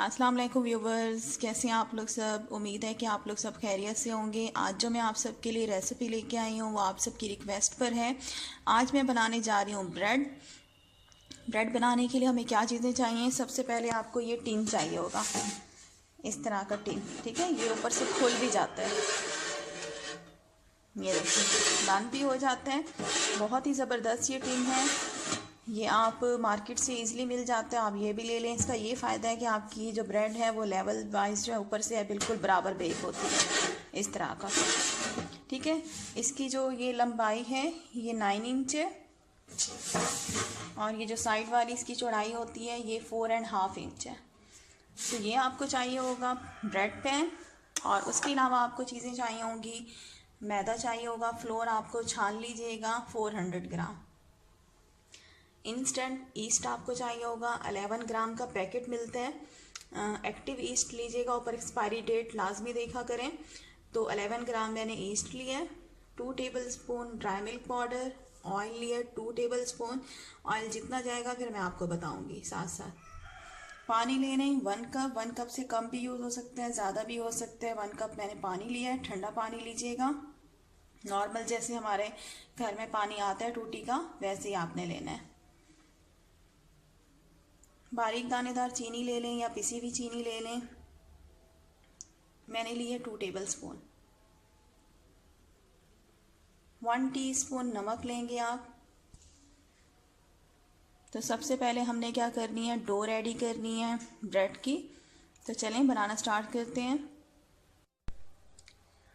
अस्सलाम वालेकुम व्यूवर्स, कैसे हैं आप लोग सब। उम्मीद है कि आप लोग सब खैरियत से होंगे। आज जो मैं आप सब के लिए रेसिपी लेके आई हूँ वो आप सबकी रिक्वेस्ट पर है। आज मैं बनाने जा रही हूँ ब्रेड बनाने के लिए हमें क्या चीज़ें चाहिए। सबसे पहले आपको ये टिन चाहिए होगा, इस तरह का टिन। ठीक है, ये ऊपर से खुल भी जाता है, ये देखिए बंद भी हो जाता है। बहुत ही ज़बरदस्त ये टिन है, ये आप मार्केट से इजीली मिल जाता है। आप ये भी ले लें। इसका ये फ़ायदा है कि आपकी जो ब्रेड है वो लेवल वाइज जो है ऊपर से है बिल्कुल बराबर बेक होती है, इस तरह का। ठीक है, इसकी जो ये लंबाई है ये 9 इंच है और ये जो साइड वाली इसकी चौड़ाई होती है ये 4.5 इंच है। तो ये आपको चाहिए होगा ब्रेड पैन, और उसके अलावा आपको चीज़ें चाहिए होंगी। मैदा चाहिए होगा, फ्लोर आपको छान लीजिएगा 400 ग्राम। इंस्टेंट ईस्ट आपको चाहिए होगा, 11 ग्राम का पैकेट मिलता है। एक्टिव ईस्ट लीजिएगा, ऊपर एक्सपायरी डेट लाजमी देखा करें। तो 11 ग्राम मैंने ईस्ट लिया है। 2 table spoon dry milk powder, oil लिया 2 टेबल स्पून। ऑयल जितना जाएगा फिर मैं आपको बताऊंगी साथ साथ। पानी लेने 1 कप से कम भी यूज़ हो सकता है, ज़्यादा भी हो सकता है। 1 कप मैंने पानी लिया है, ठंडा पानी लीजिएगा। नॉर्मल जैसे हमारे घर में पानी आता है टूटी का, वैसे ही आपने लेना है। बारीक दानेदार चीनी ले लें या पिसी हुई चीनी ले लें। मैंने लिए 2 टेबल स्पून। 1 टीस्पून नमक लेंगे आप। तो सबसे पहले हमने क्या करनी है, डो रेडी करनी है ब्रेड की। तो चलें बनाना स्टार्ट करते हैं।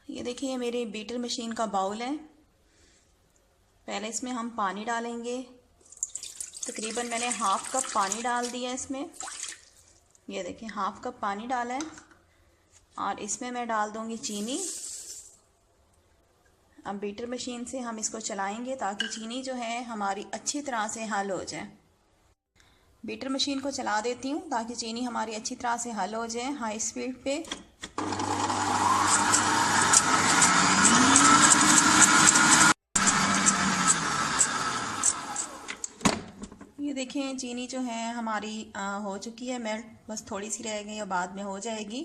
ये देखिए मेरे बीटर मशीन का बाउल है। पहले इसमें हम पानी डालेंगे। तकरीबन मैंने 1/2 कप पानी डाल दिया इसमें। ये देखिए 1/2 कप पानी डाला है और इसमें मैं डाल दूंगी चीनी। अब बीटर मशीन से हम इसको चलाएंगे ताकि चीनी जो है हमारी अच्छी तरह से हल हो जाए। बीटर मशीन को चला देती हूँ ताकि चीनी हमारी अच्छी तरह से हल हो जाए हाई स्पीड पे। ये देखें चीनी जो है हमारी हो चुकी है मेल्ट, बस थोड़ी सी रह गई और बाद में हो जाएगी।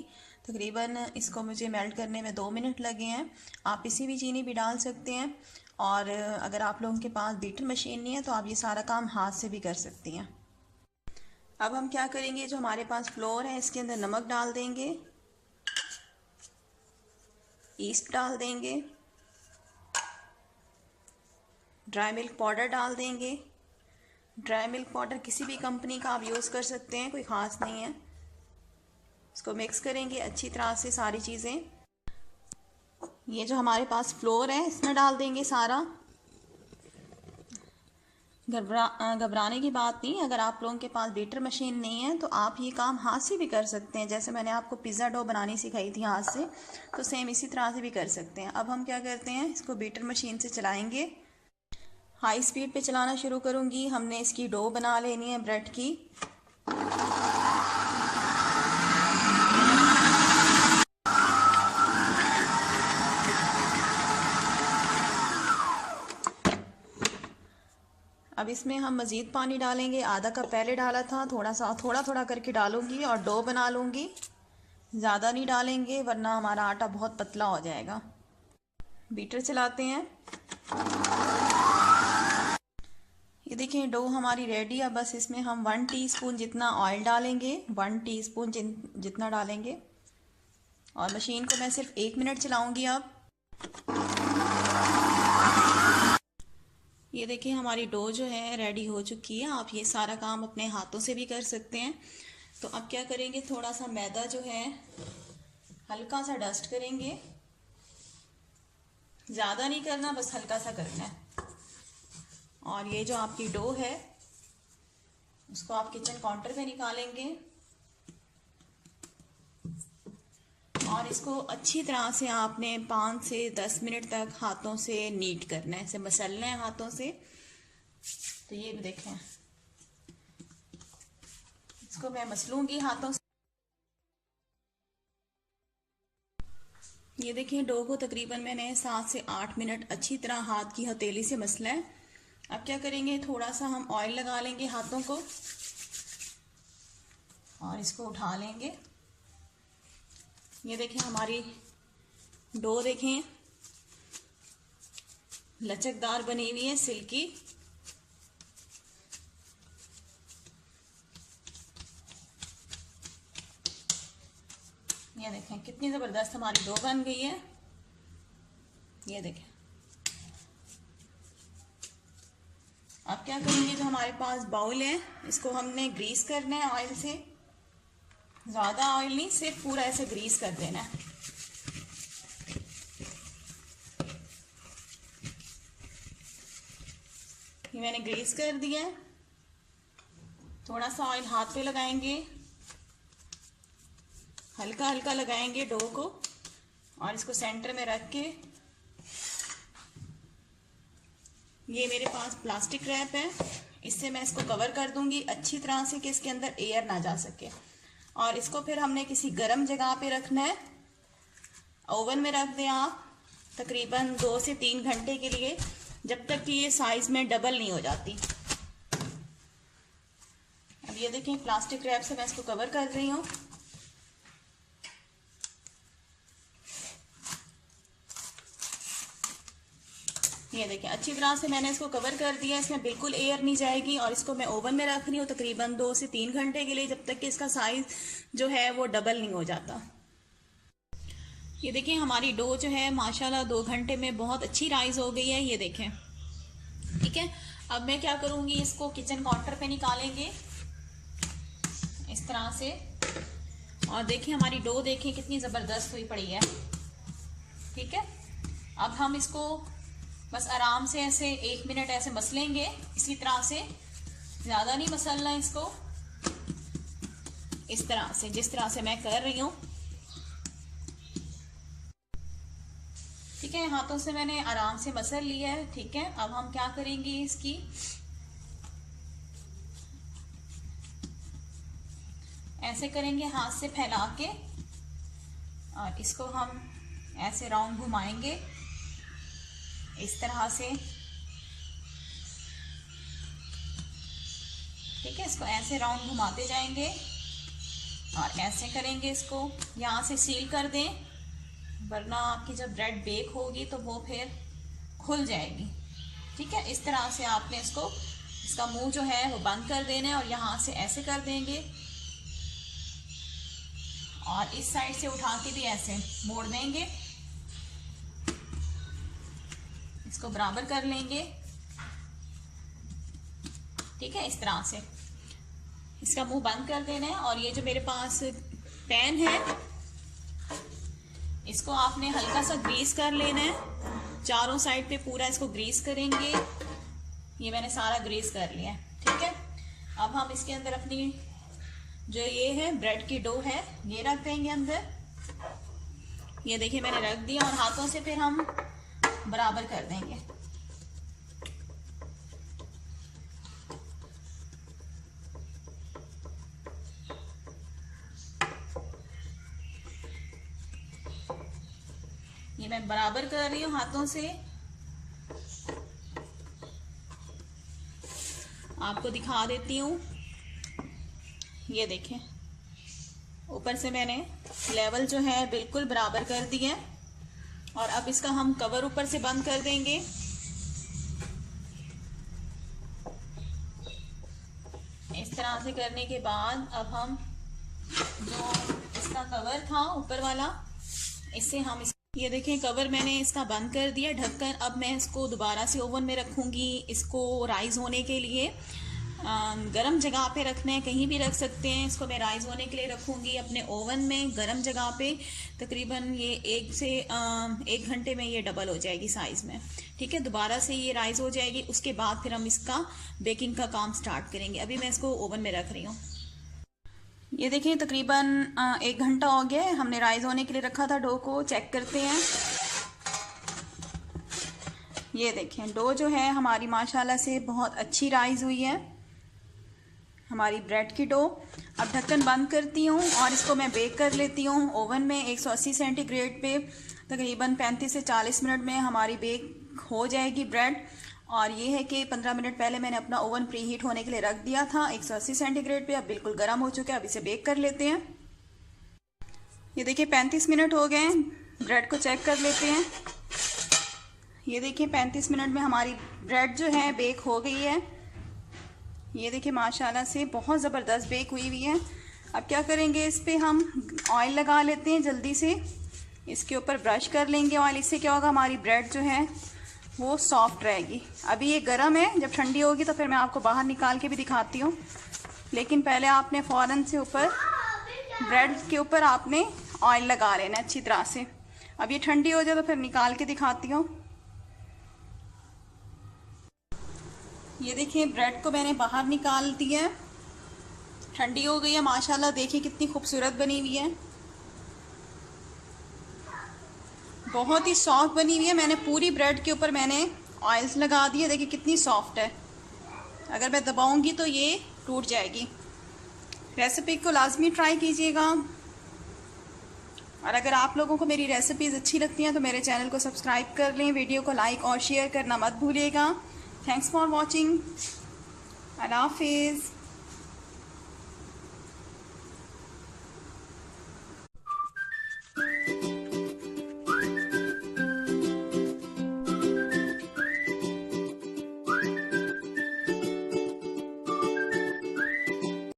तकरीबन इसको मुझे मेल्ट करने में 2 मिनट लगे हैं। आप इसी भी चीनी भी डाल सकते हैं, और अगर आप लोगों के पास बीटर मशीन नहीं है तो आप ये सारा काम हाथ से भी कर सकती हैं। अब हम क्या करेंगे, जो हमारे पास फ्लोर है इसके अंदर नमक डाल देंगे, ईस्ट डाल देंगे, ड्राई मिल्क पाउडर डाल देंगे। ड्राई मिल्क पाउडर किसी भी कंपनी का आप यूज़ कर सकते हैं, कोई ख़ास नहीं है। इसको मिक्स करेंगे अच्छी तरह से सारी चीज़ें। ये जो हमारे पास फ्लोर है इसमें डाल देंगे सारा। घबराने की बात नहीं, अगर आप लोगों के पास बीटर मशीन नहीं है तो आप ये काम हाथ से भी कर सकते हैं। जैसे मैंने आपको पिज़्ज़ा डो बनानी सिखाई थी हाथ से, तो सेम इसी तरह से भी कर सकते हैं। अब हम क्या करते हैं, इसको बीटर मशीन से चलाएंगे। हाई स्पीड पे चलाना शुरू करूँगी। हमने इसकी डो बना लेनी है ब्रेड की। अब इसमें हम मज़ीद पानी डालेंगे। आधा कप पहले डाला था, थोड़ा थोड़ा करके डालूंगी और डो बना लूँगी। ज़्यादा नहीं डालेंगे वरना हमारा आटा बहुत पतला हो जाएगा। बीटर चलाते हैं। ये देखिए डो हमारी रेडी है। बस इसमें हम 1 टीस्पून जितना ऑयल डालेंगे, 1 टीस्पून जितना डालेंगे, और मशीन को मैं सिर्फ 1 मिनट चलाऊंगी। अब ये देखिए हमारी डो जो है रेडी हो चुकी है। आप ये सारा काम अपने हाथों से भी कर सकते हैं। तो अब क्या करेंगे, थोड़ा सा मैदा जो है हल्का सा डस्ट करेंगे। ज़्यादा नहीं करना, बस हल्का सा करना है। और ये जो आपकी डो है उसको आप किचन काउंटर पे निकालेंगे और इसको अच्छी तरह से आपने 5 से 10 मिनट तक हाथों से नीट करना है, ऐसे मसलना है हाथों से। तो ये देखें, इसको मैं मसलूंगी हाथों से। ये देखिए डो को तकरीबन मैंने 7 से 8 मिनट अच्छी तरह हाथ की हथेली से मसला है। अब क्या करेंगे, थोड़ा सा हम ऑयल लगा लेंगे हाथों को और इसको उठा लेंगे। ये देखें हमारी डो देखें लचकदार बनी हुई है, सिल्की। ये देखें कितनी जबरदस्त हमारी डो बन गई है। ये देखें। अब क्या करेंगे, जो हमारे पास बाउल है इसको हमने ग्रीस करना है ऑयल से। ज़्यादा ऑयल नहीं, सिर्फ पूरा ऐसे ग्रीस कर देना है। ये मैंने ग्रीस कर दिया है। थोड़ा सा ऑयल हाथ पे लगाएंगे, हल्का हल्का लगाएंगे डो को, और इसको सेंटर में रख के, ये मेरे पास प्लास्टिक रैप है, इससे मैं इसको कवर कर दूंगी अच्छी तरह से कि इसके अंदर एयर ना जा सके। और इसको फिर हमने किसी गर्म जगह पे रखना है। ओवन में रख दें आप तकरीबन 2 से 3 घंटे के लिए, जब तक कि ये साइज में डबल नहीं हो जाती। अब ये देखें प्लास्टिक रैप से मैं इसको कवर कर रही हूँ। ये देखें अच्छी तरह से मैंने इसको कवर कर दिया, इसमें बिल्कुल एयर नहीं जाएगी। और इसको मैं ओवन में रख रही हूँ तकरीबन 2 से 3 घंटे के लिए, जब तक कि इसका साइज जो है वो डबल नहीं हो जाता। ये देखें हमारी डो जो है माशाल्लाह 2 घंटे में बहुत अच्छी राइज हो गई है। ये देखें, ठीक है। अब मैं क्या करूँगी, इसको किचन काउंटर पे निकालेंगे इस तरह से। और देखें हमारी डो देखें कितनी ज़बरदस्त हुई पड़ी है, ठीक है। अब हम इसको बस आराम से ऐसे 1 मिनट ऐसे मसलेंगे, इसी तरह से, ज़्यादा नहीं मसलना इसको, इस तरह से जिस तरह से मैं कर रही हूँ, ठीक है। हाथों से मैंने आराम से मसल लिया है, ठीक है। अब हम क्या करेंगे, इसकी ऐसे करेंगे हाथ से फैला के, और इसको हम ऐसे राउंड घुमाएंगे इस तरह से, ठीक है। इसको ऐसे राउंड घुमाते जाएंगे और ऐसे करेंगे। इसको यहाँ से सील कर दें, वरना आपकी जब ब्रेड बेक होगी तो वो फिर खुल जाएगी, ठीक है। इस तरह से आपने इसको, इसका मुंह जो है वो बंद कर देना है, और यहाँ से ऐसे कर देंगे, और इस साइड से उठा के भी ऐसे मोड़ देंगे, इसको बराबर कर लेंगे, ठीक है। इस तरह से इसका मुंह बंद कर देना है। और ये जो मेरे पास पैन है, इसको आपने हल्का सा ग्रीस कर लेना है, चारों साइड पे पूरा इसको ग्रीस करेंगे। ये मैंने सारा ग्रीस कर लिया है, ठीक है। अब हम इसके अंदर अपनी जो ये है ब्रेड की डो है, ये रख देंगे अंदर। ये देखिए मैंने रख दिया, और हाथों से फिर हम बराबर कर देंगे। ये मैं बराबर कर रही हूँ हाथों से। आपको दिखा देती हूँ, ये देखें ऊपर से मैंने लेवल जो है बिल्कुल बराबर कर दिया है। और अब इसका हम कवर ऊपर से बंद कर देंगे। इस तरह से करने के बाद अब हम जो इसका कवर था ऊपर वाला, इससे हम ये देखें कवर मैंने इसका बंद कर दिया ढक्कन। अब मैं इसको दोबारा से ओवन में रखूँगी, इसको राइज होने के लिए। गरम जगह पे रखना है, कहीं भी रख सकते हैं। इसको मैं राइज होने के लिए रखूँगी अपने ओवन में गरम जगह पे। तकरीबन ये 1 से 1 घंटे में ये डबल हो जाएगी साइज़ में, ठीक है। दोबारा से ये राइज हो जाएगी, उसके बाद फिर हम इसका बेकिंग का काम स्टार्ट करेंगे। अभी मैं इसको ओवन में रख रही हूँ। ये देखिए तकरीबन 1 घंटा हो गया है, हमने राइज होने के लिए रखा था डो को। चेक करते हैं। ये देखें डो जो है हमारी माशाल्लाह से बहुत अच्छी राइज हुई है, हमारी ब्रेड की डो। अब ढक्कन बंद करती हूँ और इसको मैं बेक कर लेती हूँ ओवन में 180 सेंटीग्रेड पे। तकरीबन 35 से 40 मिनट में हमारी बेक हो जाएगी ब्रेड। और ये है कि 15 मिनट पहले मैंने अपना ओवन प्री हीट होने के लिए रख दिया था 180 सेंटीग्रेड पे। अब बिल्कुल गर्म हो चुका है, अब इसे बेक कर लेते हैं। ये देखिए 35 मिनट हो गए हैं। ब्रेड को चेक कर लेते हैं। ये देखिए 35 मिनट में हमारी ब्रेड जो है बेक हो गई है। ये देखिए माशाल्लाह से बहुत ज़बरदस्त बेक हुई हुई है। अब क्या करेंगे, इस पे हम ऑयल लगा लेते हैं जल्दी से। इसके ऊपर ब्रश कर लेंगे ऑयल। इससे क्या होगा, हमारी ब्रेड जो है वो सॉफ्ट रहेगी। अभी ये गर्म है, जब ठंडी होगी तो फिर मैं आपको बाहर निकाल के भी दिखाती हूँ। लेकिन पहले आपने फ़ौरन से ऊपर ब्रेड के ऊपर आपने ऑयल लगा लेना अच्छी तरह से। अब ये ठंडी हो जाए तो फिर निकाल के दिखाती हूँ। ये देखिए ब्रेड को मैंने बाहर निकाल दिया है, ठंडी हो गई है माशाल्लाह। देखिए कितनी खूबसूरत बनी हुई है, बहुत ही सॉफ्ट बनी हुई है। मैंने पूरी ब्रेड के ऊपर मैंने ऑयल्स लगा दिए। देखिए कितनी सॉफ्ट है, अगर मैं दबाऊंगी तो ये टूट जाएगी। रेसिपी को लाजमी ट्राई कीजिएगा। और अगर आप लोगों को मेरी रेसिपीज़ अच्छी लगती हैं तो मेरे चैनल को सब्सक्राइब कर लें, वीडियो को लाइक और शेयर करना मत भूलिएगा। Thanks for watching. अल्लाह हाफिज़।